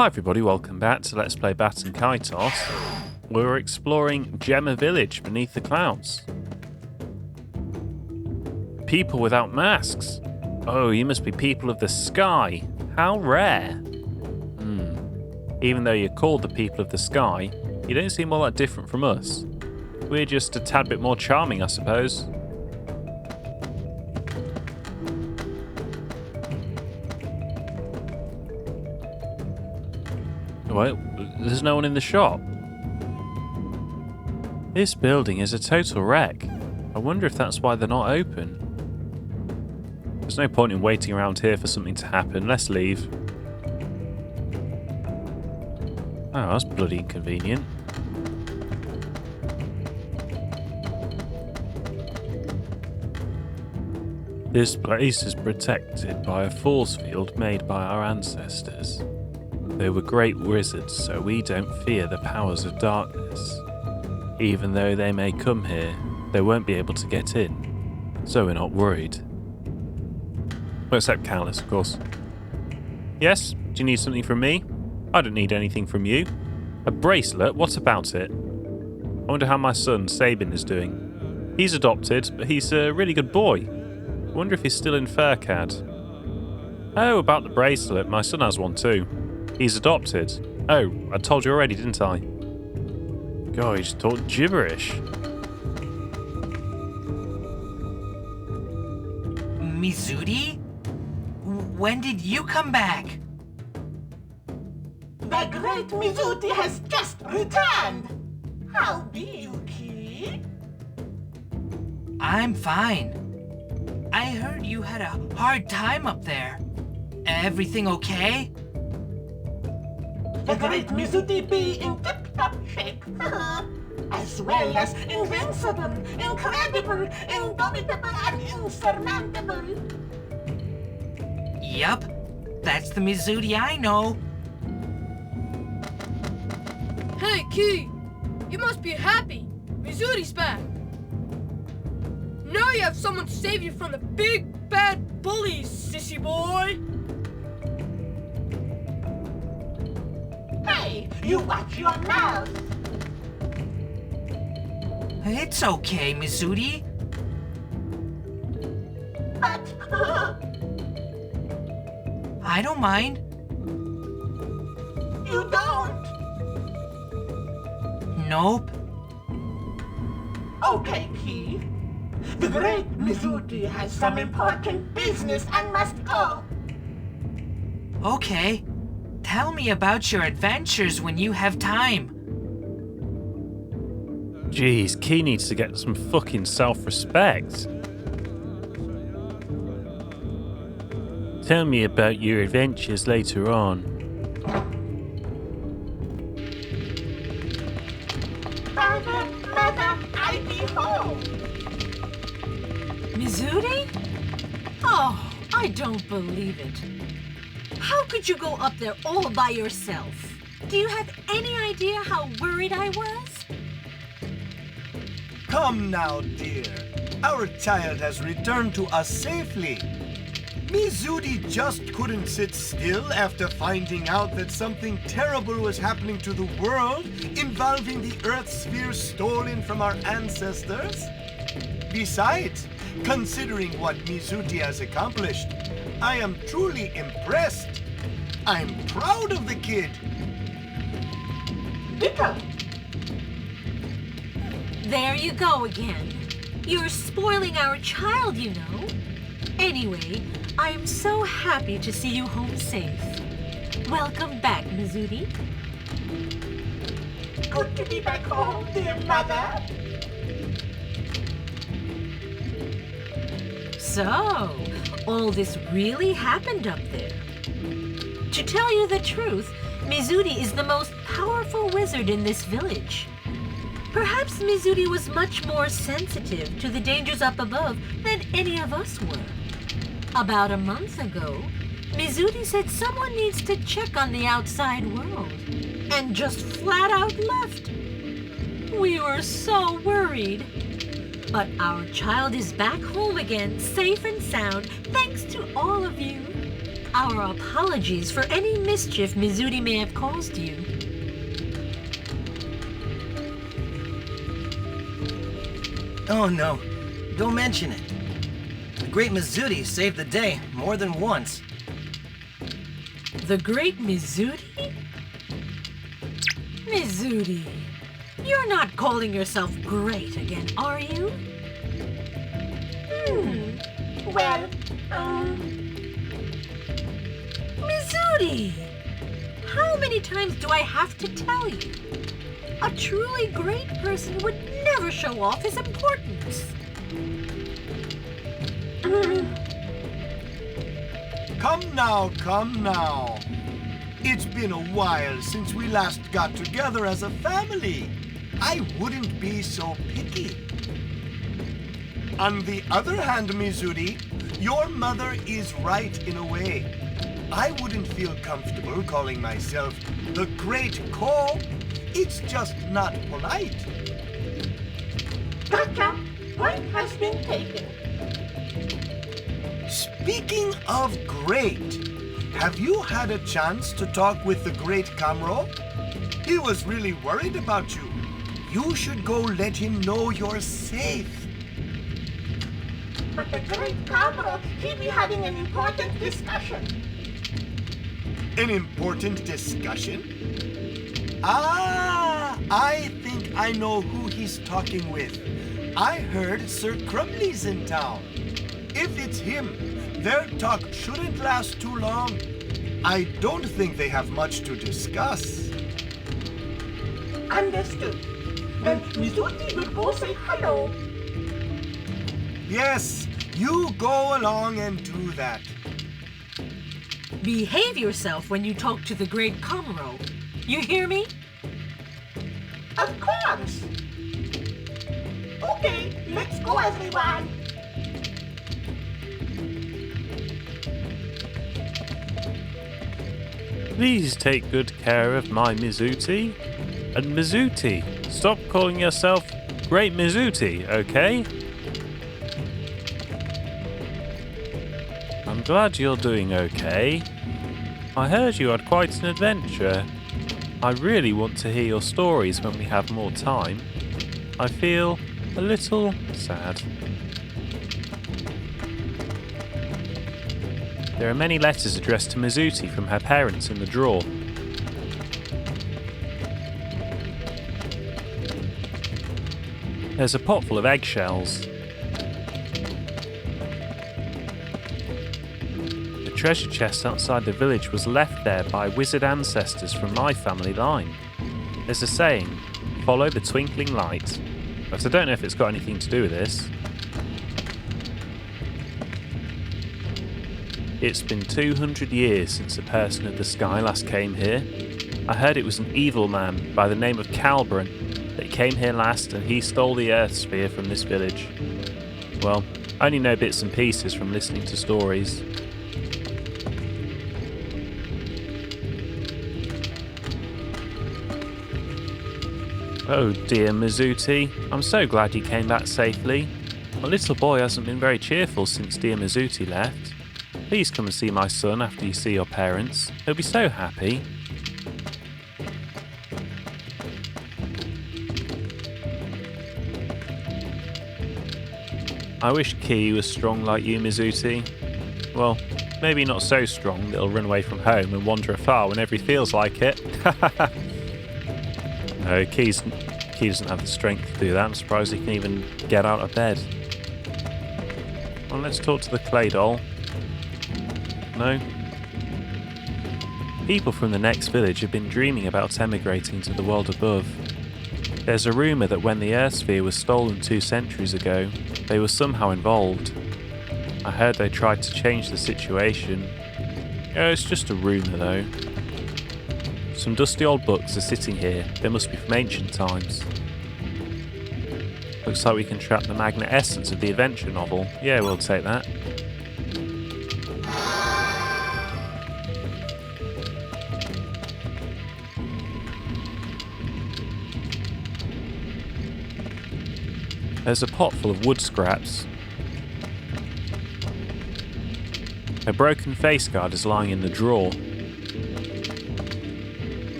Hi everybody, welcome back to Let's Play Baten Kaitos. We're exploring Gemma Village beneath the clouds. People without masks. Oh, you must be people of the sky. How rare. Even though you're called the people of the sky, you don't seem all that different from us. We're just a tad bit more charming, I suppose. Well, there's no one in the shop. This building is a total wreck. I wonder if that's why they're not open. There's no point in waiting around here for something to happen. Let's leave. Oh, that's bloody inconvenient. This place is protected by a force field made by our ancestors. They were great wizards, so we don't fear the powers of darkness. Even though they may come here, they won't be able to get in, so we're not worried. Well, except Callus, of course. Yes? Do you need something from me? I don't need anything from you. A bracelet? What about it? I wonder how my son, Sabin, is doing. He's adopted, but he's a really good boy. I wonder if he's still in Faircad. Oh, about the bracelet, my son has one too. He's adopted. Oh, I told you already, didn't I? God, he just talked gibberish. Mizudi? When did you come back? The great Mizudi has just returned! How be you, kid? I'm fine. I heard you had a hard time up there. Everything okay? The great Mizudi be in tip-top shape, as well as invincible, incredible, indomitable, and insurmountable. Yup, that's the Mizudi I know. Hey, Key! You must be happy. Mizudi's back. Now you have someone to save you from the big bad bullies, sissy boy. Hey, you watch your mouth. It's okay, Mizudi. But I don't mind. you don't. Nope. Okay, Key. The great Mizudi has some important business and must go. Okay. Tell me about your adventures when you have time. Jeez, Key needs to get some fucking self-respect. Tell me about your adventures later on. Mother, I be home. Mizudi? Oh, I don't believe it. How could you go up there all by yourself? Do you have any idea how worried I was? Come now, dear. Our child has returned to us safely. Mizudi just couldn't sit still after finding out that something terrible was happening to the world involving the Earth sphere stolen from our ancestors. Besides, considering what Mizudi has accomplished, I am truly impressed. I'm proud of the kid. Ditto. There you go again. You're spoiling our child, you know. Anyway, I am so happy to see you home safe. Welcome back, Mizudi. Good to be back home, dear mother. So, all this really happened up there. To tell you the truth, Mizudi is the most powerful wizard in this village. Perhaps Mizudi was much more sensitive to the dangers up above than any of us were. About a month ago, Mizudi said someone needs to check on the outside world, and just flat out left. We were so worried. But our child is back home again, safe and sound, thanks to all of you. our apologies for any mischief Mizudi may have caused you. Oh no, don't mention it. The great Mizudi saved the day more than once. The great Mizudi? Mizudi, you're not calling yourself great again, are you? Well, Mizudi! How many times do I have to tell you? A truly great person would never show off his importance. Come now. It's been a while since we last got together as a family. I wouldn't be so picky. On the other hand, Mizudi, your mother is right in a way. I wouldn't feel comfortable calling myself the Great Ko. It's just not polite. gotcha. Point has been taken. Speaking of great, have you had a chance to talk with the Great Kamro? He was really worried about you. You should go let him know you're safe. But the great Kamro, he be having an important discussion. An important discussion? Ah, I think I know who he's talking with. I heard Sir Crumley's in town. If it's him, their talk shouldn't last too long. I don't think they have much to discuss. Understood. Then Mizudi will go say hello. Yes, you go along and do that. Behave yourself when you talk to the great Kamro. You hear me? Of course. Okay, let's go, everyone. Please take good care of my Mizuti. And Mizuti, stop calling yourself Great Mizuti, okay? I'm glad you're doing okay. I heard you had quite an adventure. I really want to hear your stories when we have more time. I feel a little sad. There are many letters addressed to Mizuti from her parents in the drawer. There's a pot full of eggshells. The treasure chest outside the village was left there by wizard ancestors from my family line. There's a saying, follow the twinkling light, but I don't know if it's got anything to do with this. It's been 200 years since a person of the sky last came here. I heard it was an evil man by the name of Calbran that came here last, and he stole the Earth Sphere from this village. Well, I only know bits and pieces from listening to stories. Oh dear, Mizuti, I'm so glad you came back safely. My little boy hasn't been very cheerful since dear Mizuti left. Please come and see my son after you see your parents. He'll be so happy. I wish Ki was strong like you, Mizuti. Well, maybe not so strong that he'll run away from home and wander afar whenever he feels like it. No, Ki doesn't have the strength to do that. I'm surprised he can even get out of bed. Well, let's talk to the clay doll. No? People from the next village have been dreaming about emigrating to the world above. There's a rumour that when the Earth Sphere was stolen 2 centuries ago, they were somehow involved. I heard they tried to change the situation. It's just a rumour though. Some dusty old books are sitting here. They must be from ancient times. Looks like we can trap the magnet essence of the adventure novel. Yeah, we'll take that. There's a pot full of wood scraps. A broken face guard is lying in the drawer.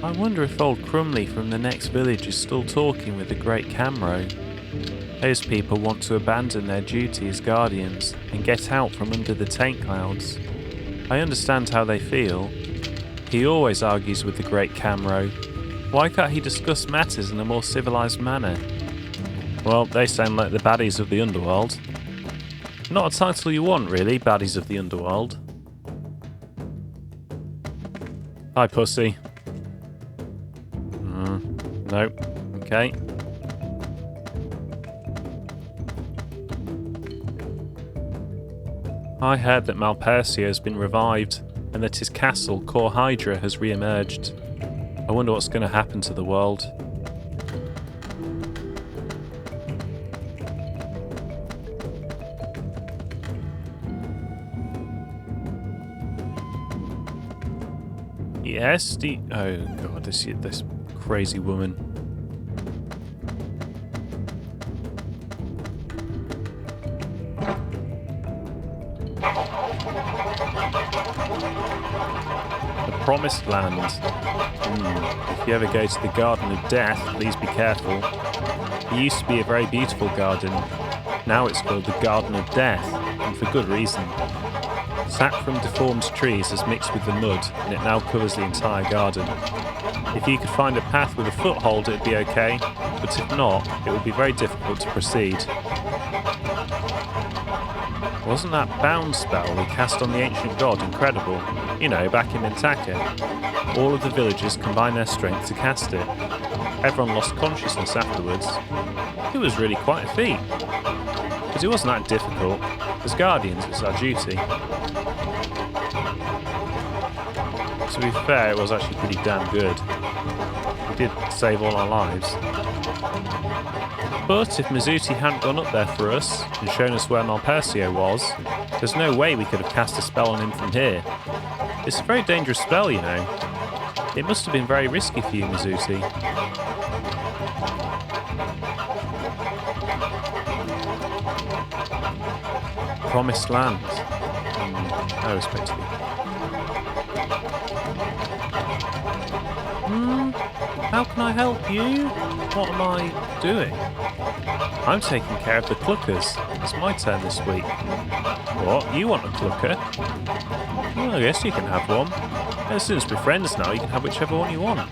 I wonder if old Crumley from the next village is still talking with the great Camro. Those people want to abandon their duty as guardians and get out from under the taintclouds. I understand how they feel. He always argues with the great Camro. Why can't he discuss matters in a more civilized manner? Well, they sound like the baddies of the underworld. Not a title you want, really, baddies of the underworld. Hi, pussy. No. Okay. I heard that Malpercio has been revived and that his castle, Core Hydra, has re-emerged. I wonder what's going to happen to the world. Yes, oh god, this crazy woman. The Promised Land. If you ever go to the Garden of Death, please be careful. It used to be a very beautiful garden. Now it's called the Garden of Death, and for good reason. Sap from deformed trees has mixed with the mud, and it now covers the entire garden. If you could find a path with a foothold, it'd be okay, but if not, it would be very difficult to proceed. Wasn't that bound spell we cast on the ancient god incredible? You know, back in Mintaka. All of the villagers combined their strength to cast it. Everyone lost consciousness afterwards. It was really quite a feat. But it wasn't that difficult. As guardians, it's our duty. To be fair, it was actually pretty damn good. We did save all our lives. But if Mizuti hadn't gone up there for us and shown us where Malpercio was, there's no way we could have cast a spell on him from here. It's a very dangerous spell, you know. It must have been very risky for you, Mizuti. Promised Land. I respect you. How can I help you? What am I doing? I'm taking care of the cluckers. It's my turn this week. What? You want a clucker? Well, I guess you can have one. Since we're friends now, you can have whichever one you want.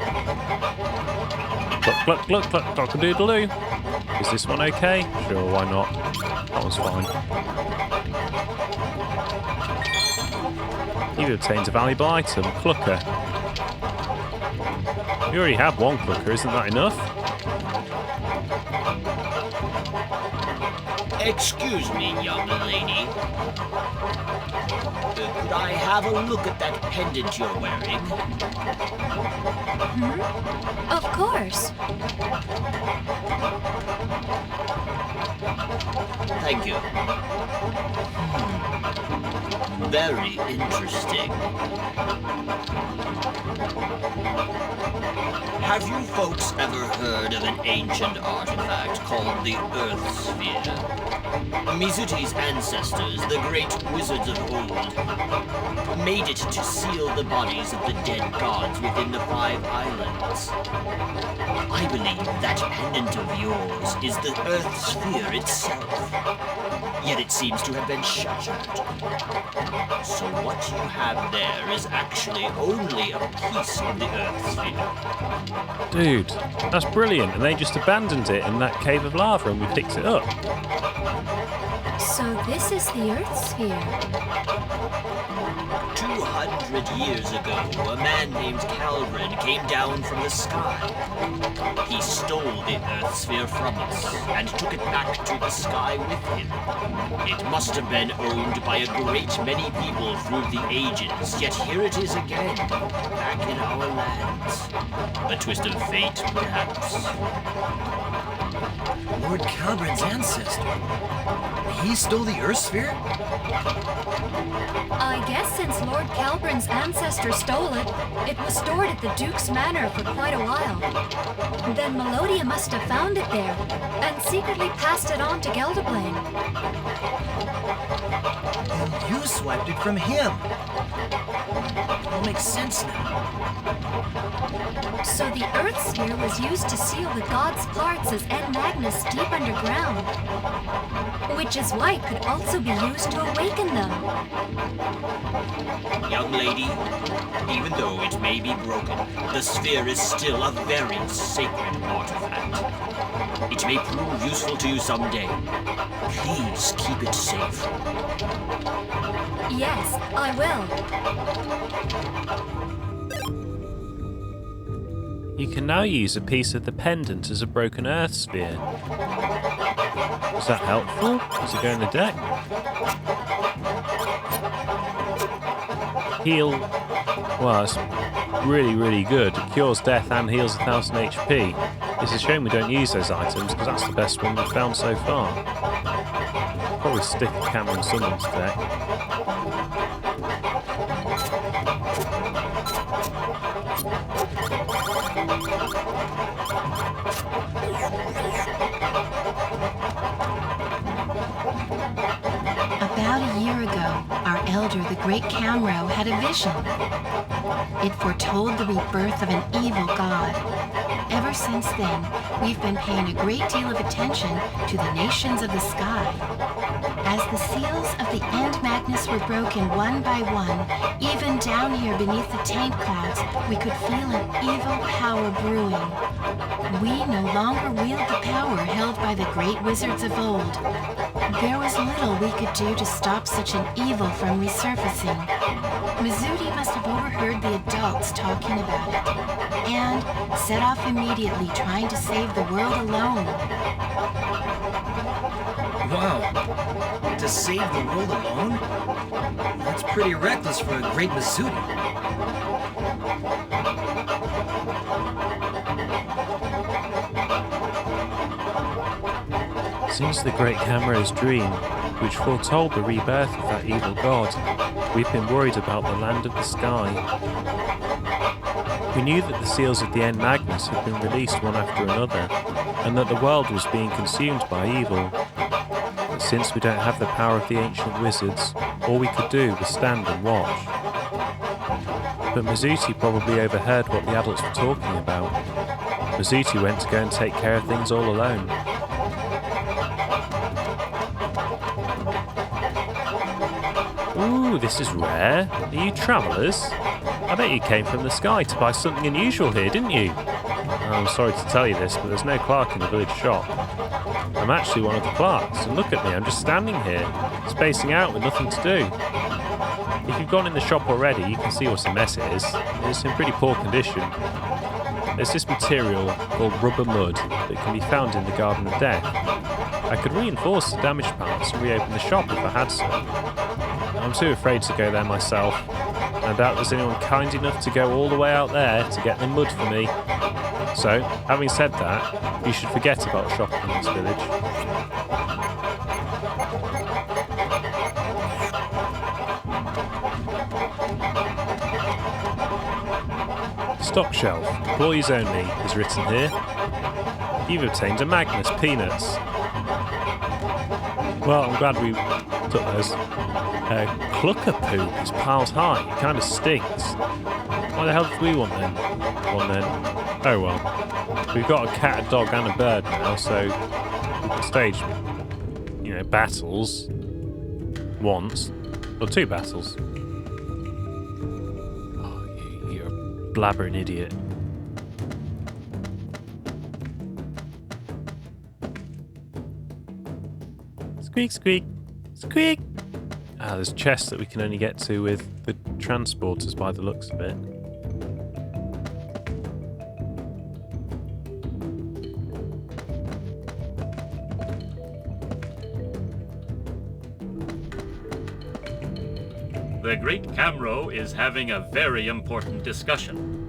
Cluck, cluck, cluck, cluck, cock-a-doodle-doo. Is this one okay? Sure, why not? That one's fine. You've obtained a valuable item, clucker. You already have one clucker, isn't that enough? Excuse me, young lady. Could I have a look at that pendant you're wearing? Of course. Thank you. Very interesting. Have you folks ever heard of an ancient artifact called the Earth Sphere? Mizuti's ancestors, the great wizards of old, made it to seal the bodies of the dead gods within the 5 islands. I believe that pendant of yours is the Earth Sphere itself. Yet it seems to have been shattered. So what you have there is actually only a piece of the Earth Sphere. Dude, that's brilliant, and they just abandoned it in that cave of lava and we picked it up. So this is the Earth Sphere. 200 years ago, a man named Calvin came down from the sky. He stole the Earth Sphere from us and took it back to the sky with him. It must have been owned by a great many people through the ages, yet here it is again, back in our lands. A twist of fate, perhaps. Lord Calbrin's ancestor. He stole the Earth Sphere? I guess since Lord Calbrin's ancestor stole it, it was stored at the Duke's Manor for quite a while. Then Melodia must have found it there, and secretly passed it on to Gelderblane. And you swiped it from him. It all makes sense now. So the Earth sphere was used to seal the god's parts as N Magnus deep underground. Which is why it could also be used to awaken them. Young lady, even though it may be broken, the sphere is still a very sacred artifact. It may prove useful to you someday. Please keep it safe. Yes, I will. You can now use a piece of the pendant as a broken Earth sphere. Is that helpful? Does it go in the deck? Heal. Well, it's really, really good. It cures death and heals 1000 HP. It's a shame we don't use those items, because that's the best one we've found so far. Probably stick the camera in someone's deck. About a year ago, our elder, the great Camro, had a vision. It foretold the rebirth of an evil god. Ever since then, we've been paying a great deal of attention to the nations of the sky. As the seals of the End Magnus were broken one by one, even down here beneath the taint clouds, we could feel an evil power brewing. We no longer wield the power held by the great wizards of old. There was little we could do to stop such an evil from resurfacing. Mizudi must have overheard the adults talking about it, and set off immediately trying to save the world alone. Wow. To save the world alone? That's pretty reckless for a great Mizudi. Since the Great Camro's dream, which foretold the rebirth of that evil god, we've been worried about the land of the sky. We knew that the seals of the End Magnus had been released one after another, and that the world was being consumed by evil. But since we don't have the power of the ancient wizards, all we could do was stand and watch. But Mizuti probably overheard what the adults were talking about. Mizuti went to go and take care of things all alone. Ooh, this is rare. Are you travellers? I bet you came from the sky to buy something unusual here, didn't you? I'm sorry to tell you this, but there's no clerk in the village shop. I'm actually one of the clerks, and look at me, I'm just standing here, spacing out with nothing to do. If you've gone in the shop already, you can see what a mess it is. It's in pretty poor condition. There's this material called rubber mud that can be found in the Garden of Death. I could reinforce the damaged parts and reopen the shop if I had to. I'm too afraid to go there myself. I doubt there's anyone kind enough to go all the way out there to get the mud for me. So, having said that, you should forget about shopping in this village. Stock shelf, employees only, is written here. You've obtained a Magnus Peanuts. Well, I'm glad we took those. Clucker poop is piled high. It kind of stinks. Why the hell did we want then? Oh well. We've got a cat, a dog, and a bird now, so we can stage, battles once, or 2 battles. Oh, you're a blabbering idiot. Squeak, squeak, squeak. Ah, there's chests that we can only get to with the transporters by the looks of it. The Great Camro is having a very important discussion.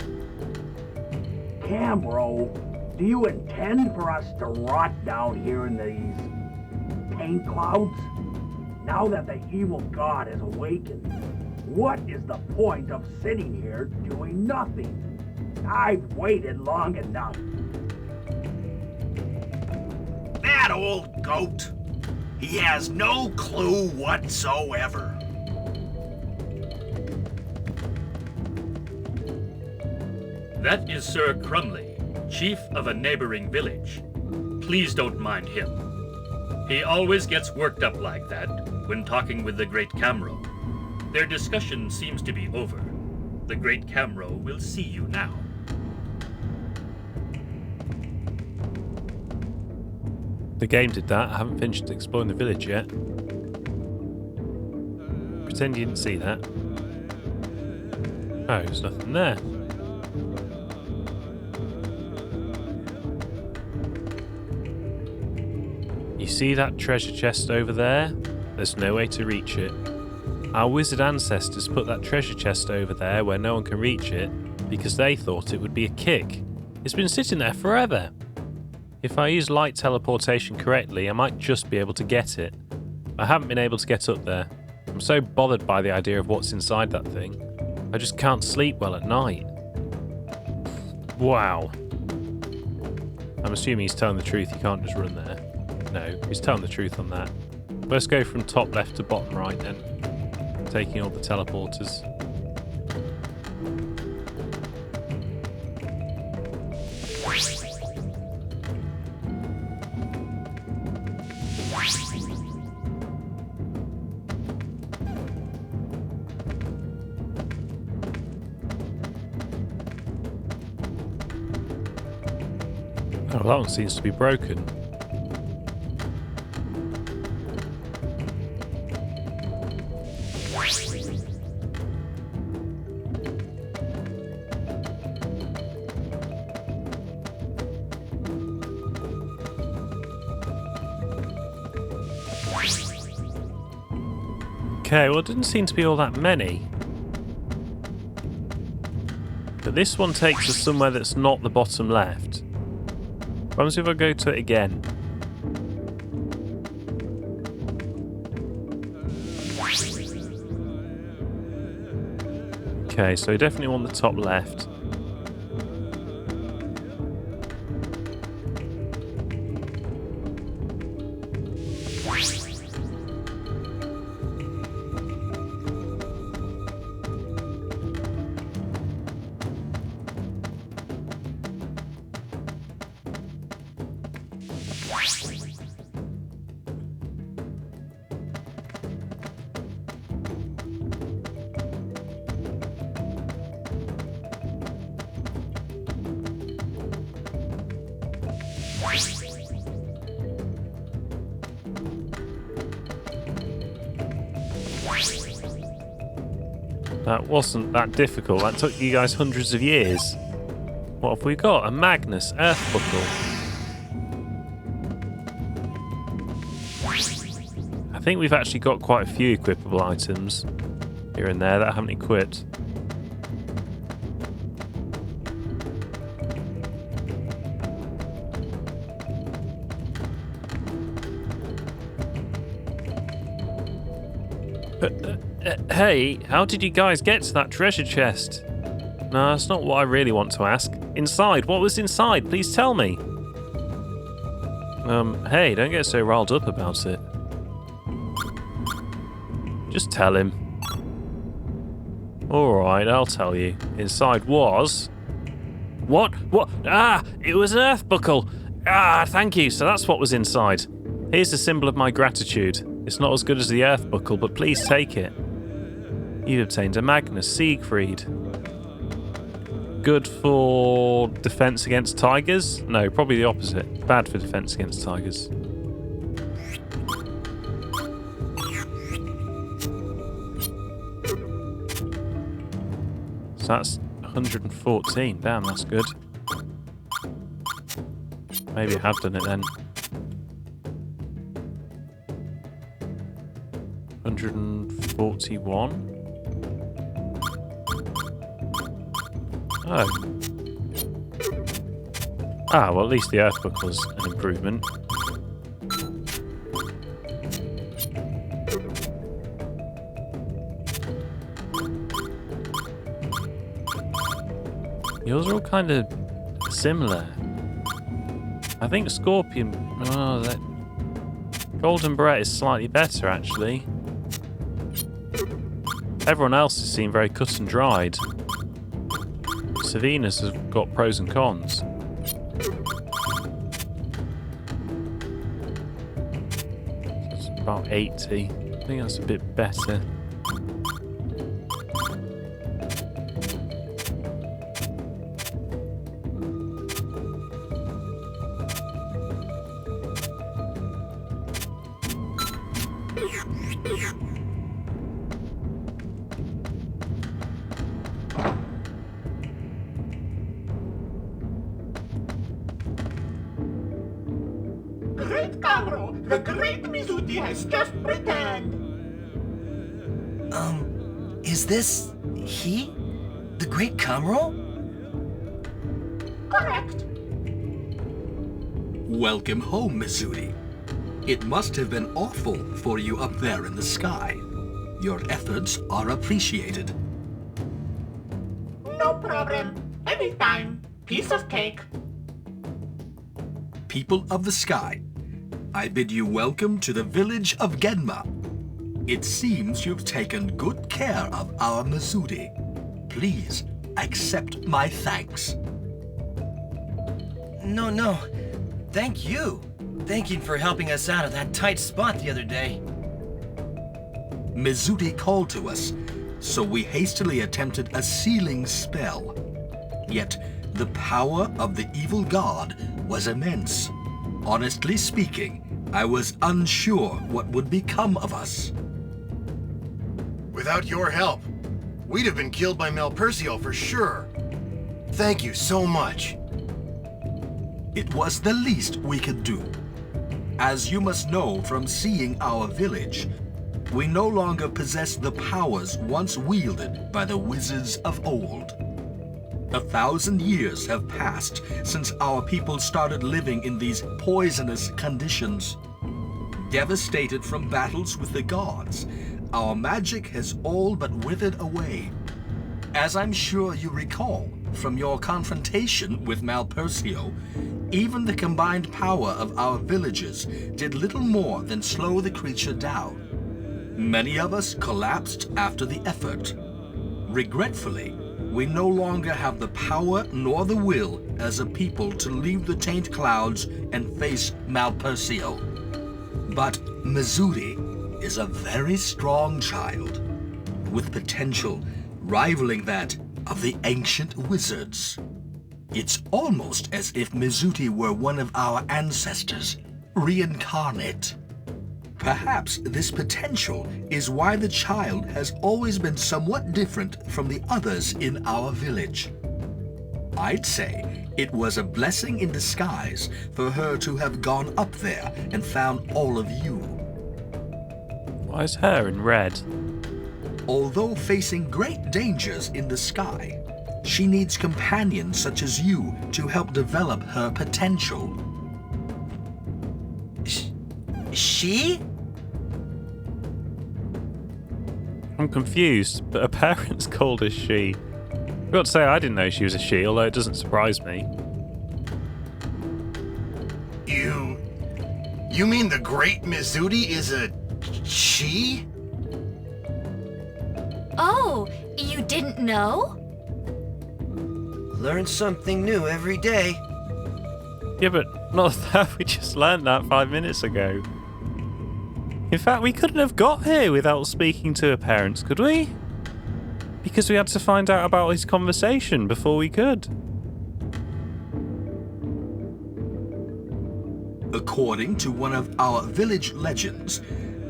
Camro, do you intend for us to rot down here in these taint clouds? Now that the evil god has awakened, what is the point of sitting here doing nothing? I've waited long enough. That old goat! He has no clue whatsoever. That is Sir Crumley, chief of a neighboring village. Please don't mind him. He always gets worked up like that when talking with the Great Camro. Their discussion seems to be over. The Great Camro will see you now. The game did that. I haven't finished exploring the village yet. Pretend you didn't see that. Oh, there's nothing there. You see that treasure chest over there? There's no way to reach it. Our wizard ancestors put that treasure chest over there where no one can reach it because they thought it would be a kick. It's been sitting there forever. If I use light teleportation correctly, I might just be able to get it. I haven't been able to get up there. I'm so bothered by the idea of what's inside that thing. I just can't sleep well at night. Wow. I'm assuming he's telling the truth, you can't just run there. No, he's telling the truth on that. Let's go from top left to bottom right then. Taking all the teleporters. Oh, that one seems to be broken. Okay, well it didn't seem to be all that many. But this one takes us somewhere that's not the bottom left. What happens if I go to it again? Okay, so we definitely want the top left. That wasn't that difficult. That took you guys hundreds of years. What have we got? A Magnus Earth Buckle. I think we've actually got quite a few equipable items here and there that I haven't equipped. Hey, how did you guys get to that treasure chest? No, that's not what I really want to ask. Inside, what was inside? Please tell me. Hey, don't get so riled up about it. Just tell him. Alright, I'll tell you. Inside was... What? Ah, it was an earth buckle. Ah, thank you. So that's what was inside. Here's a symbol of my gratitude. It's not as good as the earth buckle, but please take it. You've obtained a Magnus Siegfried. Good for defense against tigers? No, probably the opposite. Bad for defense against tigers. So that's 114. Damn, that's good. Maybe I have done it then. 141. Oh. Ah, well at least the earth book was an improvement. Yours are all kind of similar. I think Scorpion... Oh, that... Golden Barrette is slightly better, actually. Everyone else has seemed very cut and dried. Savina's has got pros and cons. It's about 80. I think that's a bit better. Great Camero, the great Mizuti has just returned. Is this he? The Great Camero? Correct. Welcome home, Mizuti. It must have been awful for you up there in the sky. Your efforts are appreciated. No problem. Anytime. Piece of cake. People of the sky, I bid you welcome to the village of Genma. It seems you've taken good care of our Mizuti. Please accept my thanks. No. Thank you. Thank you for helping us out of that tight spot the other day. Mizuti called to us, so we hastily attempted a sealing spell. Yet, the power of the evil god was immense. Honestly speaking, I was unsure what would become of us. Without your help, we'd have been killed by Malpercio for sure. Thank you so much. It was the least we could do. As you must know from seeing our village, we no longer possess the powers once wielded by the wizards of old. 1,000 years have passed since our people started living in these poisonous conditions. Devastated from battles with the gods, our magic has all but withered away. As I'm sure you recall from your confrontation with Malpercio, even the combined power of our villages did little more than slow the creature down. Many of us collapsed after the effort. Regretfully, we no longer have the power nor the will as a people to leave the taint clouds and face Malpercio. But Mizuti is a very strong child, with potential rivaling that of the ancient wizards. It's almost as if Mizuti were one of our ancestors, reincarnate. Perhaps this potential is why the child has always been somewhat different from the others in our village. I'd say it was a blessing in disguise for her to have gone up there and found all of you. Why is her in red? Although facing great dangers in the sky, she needs companions such as you to help develop her potential. She? I'm confused, but her parents called her she. I've got to say, I didn't know she was a she, although it doesn't surprise me. You mean the great Mizuti is a she? Oh, you didn't know? Learn something new every day. Yeah, but not that. We just learned that 5 minutes ago. In fact, we couldn't have got here without speaking to her parents, could we? Because we had to find out about his conversation before we could. According to one of our village legends,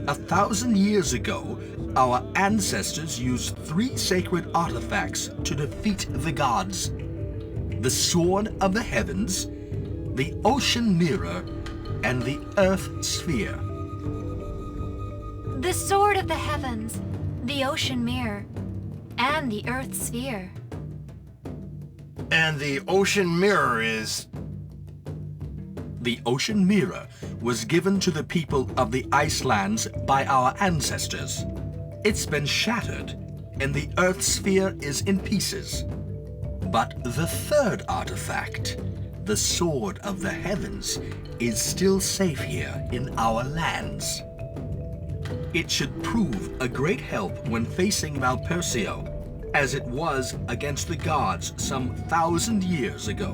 1,000 years ago, our ancestors used 3 sacred artifacts to defeat the gods: the Sword of the Heavens, the Ocean Mirror, and the Earth Sphere. The Sword of the Heavens, the Ocean Mirror, and the Earth Sphere. And the Ocean Mirror is... The Ocean Mirror was given to the people of the Icelands by our ancestors. It's been shattered, and the Earth Sphere is in pieces. But the third artifact, the Sword of the Heavens is still safe here in our lands. It should prove a great help when facing Valpercio, as it was against the gods some 1,000 years ago.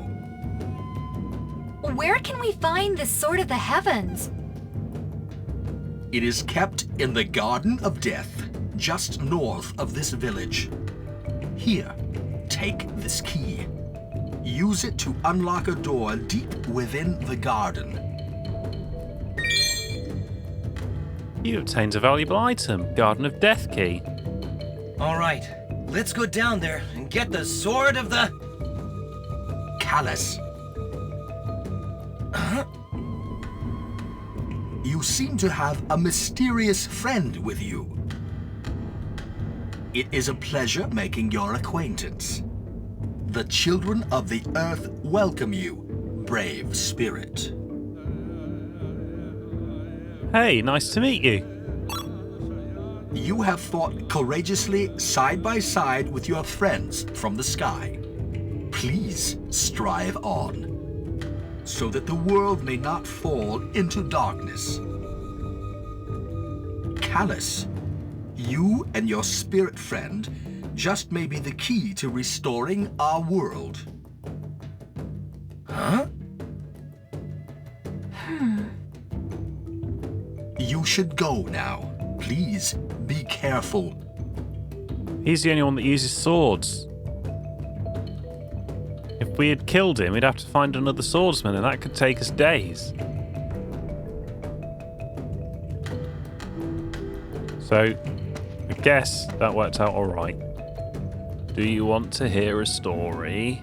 Where can we find the Sword of the Heavens? It is kept in the Garden of Death, just north of this village. Here, take this key. Use it to unlock a door deep within the garden. You obtained a valuable item, Garden of Death key. All right, let's go down there and get the Sword of the... Callus. You seem to have a mysterious friend with you. It is a pleasure making your acquaintance. The children of the earth welcome you, brave spirit. Hey, nice to meet you. You have fought courageously side by side with your friends from the sky. Please strive on, so that the world may not fall into darkness. Callus, you and your spirit friend just may be the key to restoring our world. Huh? You should go now. Please be careful. He's the only one that uses swords. If we had killed him, we'd have to find another swordsman, and that could take us days. So, I guess that worked out alright. Do you want to hear a story?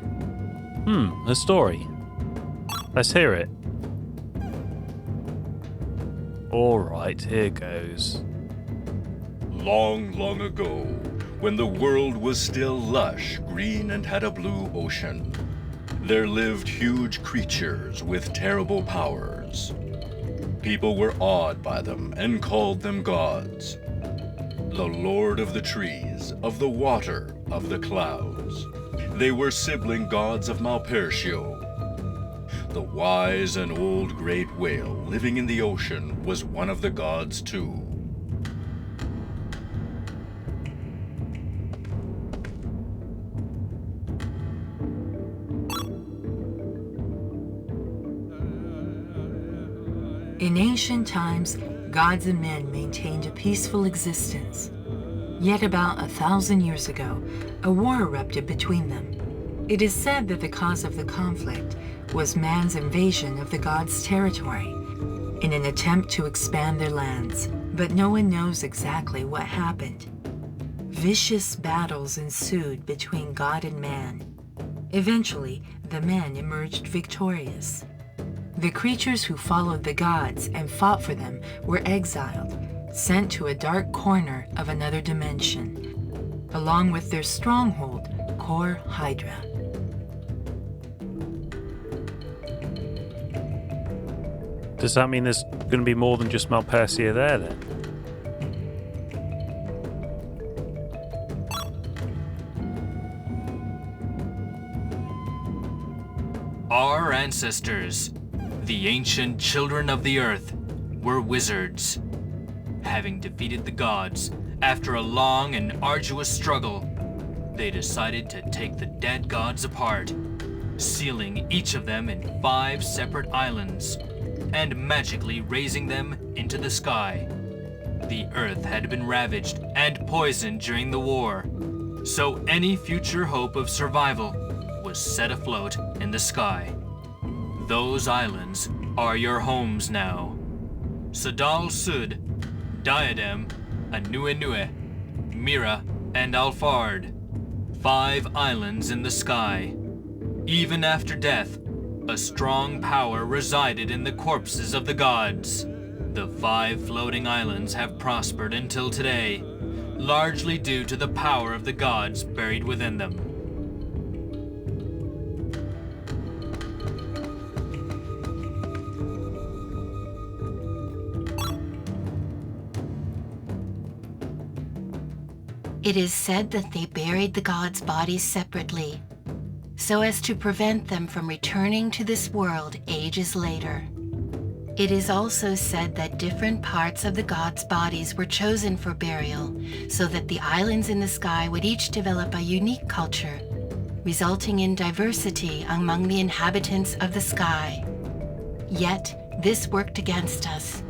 A story. Let's hear it. Alright, here goes. Long, long ago, when the world was still lush, green, and had a blue ocean, there lived huge creatures with terrible powers. People were awed by them and called them gods. The Lord of the trees, of the water, of the clouds. They were sibling gods of Valpercio. The wise and old great whale living in the ocean was one of the gods too. In ancient times, gods and men maintained a peaceful existence. Yet about 1,000 years ago, a war erupted between them. It is said that the cause of the conflict was man's invasion of the gods' territory in an attempt to expand their lands, but no one knows exactly what happened. Vicious battles ensued between God and man. Eventually, the men emerged victorious. The creatures who followed the gods and fought for them were exiled, sent to a dark corner of another dimension, along with their stronghold, Kor Hydra. Does that mean there's going to be more than just Valpercio there then? Our ancestors, the ancient children of the earth, were wizards. Having defeated the gods, after a long and arduous struggle, they decided to take the dead gods apart, sealing each of them in 5 separate islands, and magically raising them into the sky. The earth had been ravaged and poisoned during the war, so any future hope of survival was set afloat in the sky. Those islands are your homes now. Sadal Sud, Diadem, Anuenue, Mira, and Alfard. 5 islands in the sky. Even after death, a strong power resided in the corpses of the gods. The 5 floating islands have prospered until today, largely due to the power of the gods buried within them. It is said that they buried the gods' bodies separately. so as to prevent them from returning to this world ages later. It is also said that different parts of the gods' bodies were chosen for burial, so that the islands in the sky would each develop a unique culture, resulting in diversity among the inhabitants of the sky. Yet, this worked against us.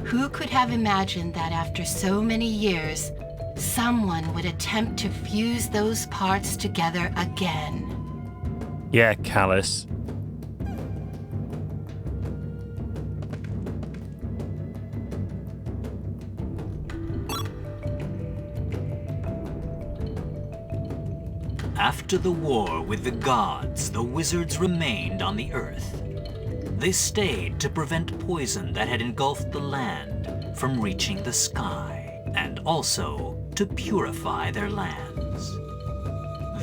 Who could have imagined that after so many years, someone would attempt to fuse those parts together again? Yeah, Callus. After the war with the gods, the wizards remained on the earth. They stayed to prevent poison that had engulfed the land from reaching the sky, and also to purify their lands.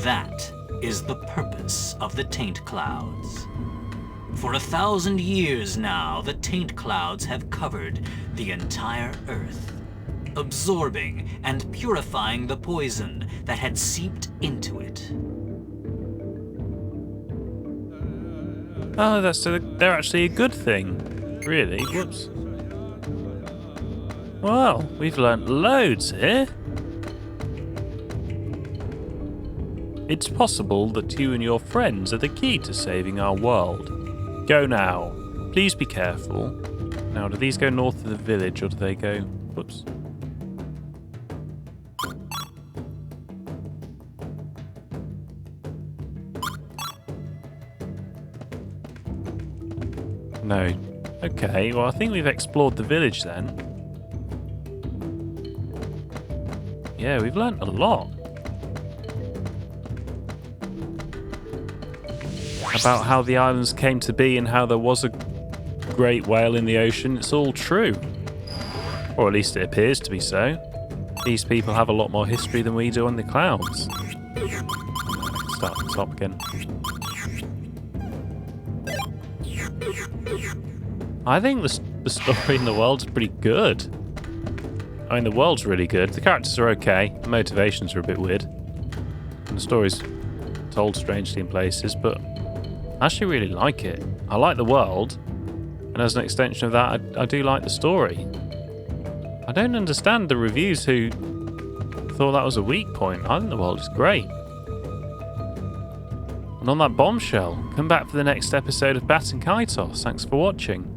That is the purpose of the taint clouds. For 1,000 years now, the taint clouds have covered the entire earth, absorbing and purifying the poison that had seeped into it. Oh, they're actually a good thing. Really? Whoops. Well, we've learnt loads here. It's possible that you and your friends are the key to saving our world. Go now. Please be careful. Now, do these go north of the village or do they go... Whoops. No. Okay, well I think we've explored the village then. Yeah, we've learnt a lot. About how the islands came to be and how there was a great whale in the ocean. It's all true. Or at least it appears to be so. These people have a lot more history than we do on the clouds. Start at the top again. I think the story in the world's pretty good. I mean, the world's really good. The characters are okay. The motivations are a bit weird. And the story's told strangely in places, but I actually really like it. I like the world, and as an extension of that, I do like the story. I don't understand the reviews who thought that was a weak point. I think the world is great. And on that bombshell, come back for the next episode of Baten Kaitos. Thanks for watching.